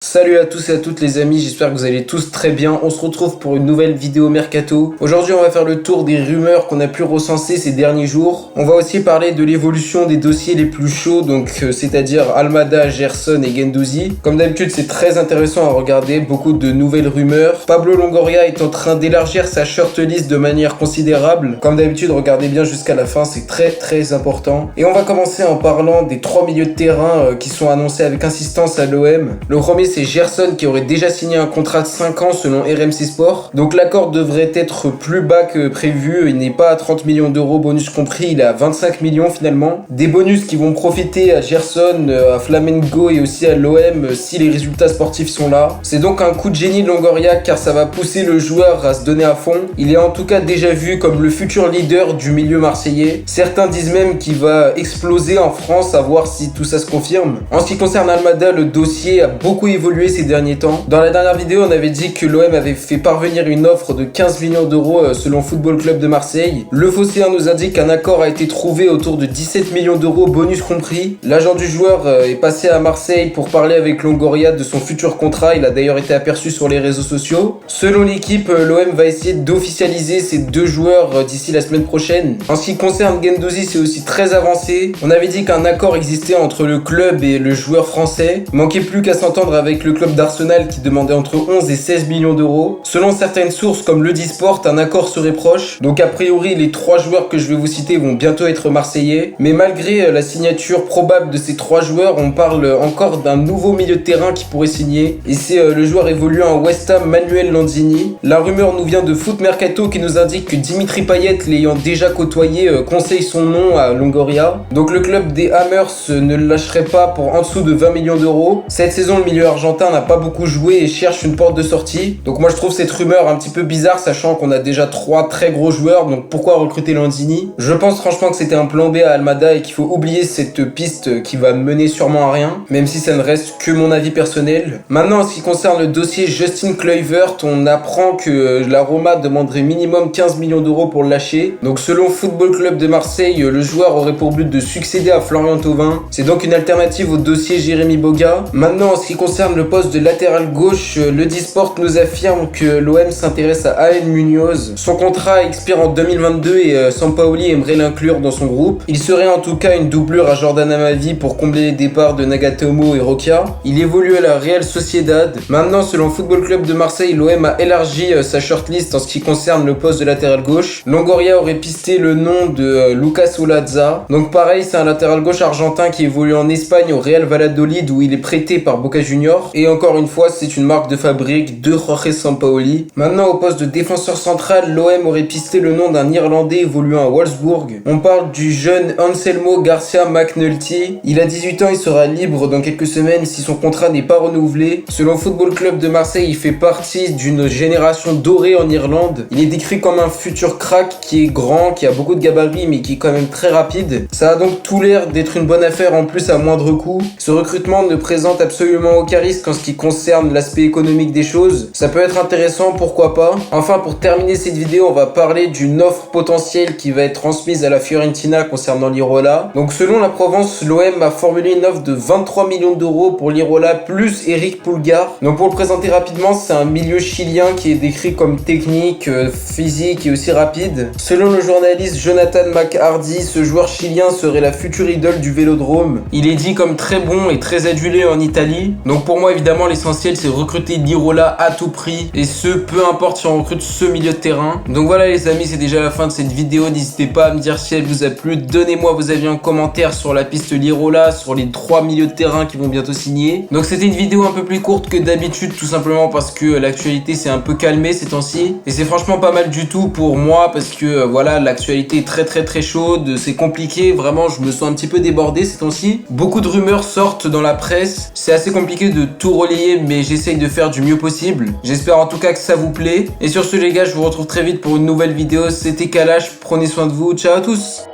Salut à tous et à toutes les amis, j'espère que vous allez tous très bien. On se retrouve pour une nouvelle vidéo Mercato. Aujourd'hui on va faire le tour des rumeurs qu'on a pu recenser ces derniers jours. On va aussi parler de l'évolution des dossiers les plus chauds, donc c'est-à-dire Almada, Gerson et Guendouzi. Comme d'habitude c'est très intéressant à regarder, beaucoup de nouvelles rumeurs. Pablo Longoria est en train d'élargir sa shortlist de manière considérable. Comme d'habitude regardez bien jusqu'à la fin, c'est très important. Et on va commencer en parlant des 3 milieux de terrain qui sont annoncés avec insistance à l'OM. Le premier c'est Gerson qui aurait déjà signé un contrat de 5 ans selon RMC Sport. Donc l'accord devrait être plus bas que prévu. Il n'est pas à 30 millions d'euros bonus compris, il est à 25 millions finalement. Des bonus qui vont profiter à Gerson, à Flamengo et aussi à l'OM si les résultats sportifs sont là. C'est donc un coup de génie de Longoria car ça va pousser le joueur à se donner à fond. Il est en tout cas déjà vu comme le futur leader du milieu marseillais. Certains disent même qu'il va exploser en France, à voir si tout ça se confirme. En ce qui concerne Almada, le dossier a beaucoup évolué ces derniers temps. Dans la dernière vidéo, on avait dit que l'OM avait fait parvenir une offre de 15 millions d'euros selon Football Club de Marseille. Le Phocéen nous indique qu'un accord a été trouvé autour de 17 millions d'euros bonus compris. L'agent du joueur est passé à Marseille pour parler avec Longoria de son futur contrat. Il a d'ailleurs été aperçu sur les réseaux sociaux. Selon l'équipe, l'OM va essayer d'officialiser ces deux joueurs d'ici la semaine prochaine. En ce qui concerne Guendouzi, c'est aussi très avancé. On avait dit qu'un accord existait entre le club et le joueur français. Il manquait plus qu'à s'entendre avec le club d'Arsenal qui demandait entre 11 et 16 millions d'euros. Selon certaines sources comme le Disport, un accord serait proche. Donc a priori, les 3 joueurs que je vais vous citer vont bientôt être marseillais. Mais malgré la signature probable de ces 3 joueurs, on parle encore d'un nouveau milieu de terrain qui pourrait signer. Et c'est le joueur évoluant à West Ham, Manuel Lanzini. La rumeur nous vient de Foot Mercato qui nous indique que Dimitri Payet, l'ayant déjà côtoyé, conseille son nom à Longoria. Donc le club des Hammers ne le lâcherait pas pour en dessous de 20 millions d'euros. Cette saison, le milieu argentin n'a pas beaucoup joué et cherche une porte de sortie. Donc moi je trouve cette rumeur un petit peu bizarre, sachant qu'on a déjà 3 très gros joueurs, donc pourquoi recruter Lanzini? Je pense franchement que c'était un plan B à Almada et qu'il faut oublier cette piste qui va mener sûrement à rien, même si ça ne reste que mon avis personnel. Maintenant en ce qui concerne le dossier Justin Kluivert, on apprend que la Roma demanderait minimum 15 millions d'euros pour le lâcher. Donc selon Football Club de Marseille, le joueur aurait pour but de succéder à Florian Thauvin. C'est donc une alternative au dossier Jérémy Boga. Maintenant en ce qui concerne le poste de latéral gauche, le Disport nous affirme que l'OM s'intéresse à Aen Munoz. Son contrat expire en 2022 et Sampaoli aimerait l'inclure dans son groupe. Il serait en tout cas une doublure à Jordan Amavi pour combler les départs de Nagatomo et Roca. Il évolue à la Real Sociedad. Maintenant, selon Football Club de Marseille, l'OM a élargi sa shortlist en ce qui concerne le poste de latéral gauche. Longoria aurait pisté le nom de Lucas Olaza. Donc pareil, c'est un latéral gauche argentin qui évolue en Espagne au Real Valladolid où il est prêté par Boca Juniors. Et encore une fois, c'est une marque de fabrique de Jorge Sampaoli. Maintenant, au poste de défenseur central, l'OM aurait pisté le nom d'un Irlandais évoluant à Wolfsburg. On parle du jeune Anselmo Garcia McNulty. Il a 18 ans, il sera libre dans quelques semaines si son contrat n'est pas renouvelé. Selon Football Club de Marseille, il fait partie d'une génération dorée en Irlande. Il est décrit comme un futur crack qui est grand, qui a beaucoup de gabarits mais qui est quand même très rapide. Ça a donc tout l'air d'être une bonne affaire en plus à moindre coût. Ce recrutement ne présente absolument aucun risque en ce qui concerne l'aspect économique des choses. Ça peut être intéressant, pourquoi pas. Enfin, pour terminer cette vidéo, on va parler d'une offre potentielle qui va être transmise à la Fiorentina concernant l'Irola. Donc selon la Provence, l'OM a formulé une offre de 23 millions d'euros pour l'Irola plus Eric Pulgar. Donc pour le présenter rapidement, c'est un milieu chilien qui est décrit comme technique, physique et aussi rapide. Selon le journaliste Jonathan McHardy, ce joueur chilien serait la future idole du Vélodrome. Il est dit comme très bon et très adulé en Italie. Donc pour moi évidemment l'essentiel c'est recruter l'Irola à tout prix et ce peu importe si on recrute ce milieu de terrain. Donc voilà les amis, c'est déjà la fin de cette vidéo. N'hésitez pas à me dire si elle vous a plu. Donnez-moi vos avis en commentaire sur la piste l'Irola, sur les 3 milieux de terrain qui vont bientôt signer. Donc c'était une vidéo un peu plus courte que d'habitude tout simplement parce que l'actualité s'est un peu calmée ces temps-ci. Et c'est franchement pas mal du tout pour moi parce que voilà, l'actualité est très chaude, c'est compliqué, vraiment je me sens un petit peu débordé ces temps-ci. Beaucoup de rumeurs sortent dans la presse, c'est assez compliqué de tout relayer mais j'essaye de faire du mieux possible. J'espère en tout cas que ça vous plaît. Et sur ce les gars, je vous retrouve très vite pour une nouvelle vidéo. C'était Kalash, prenez soin de vous, ciao à tous.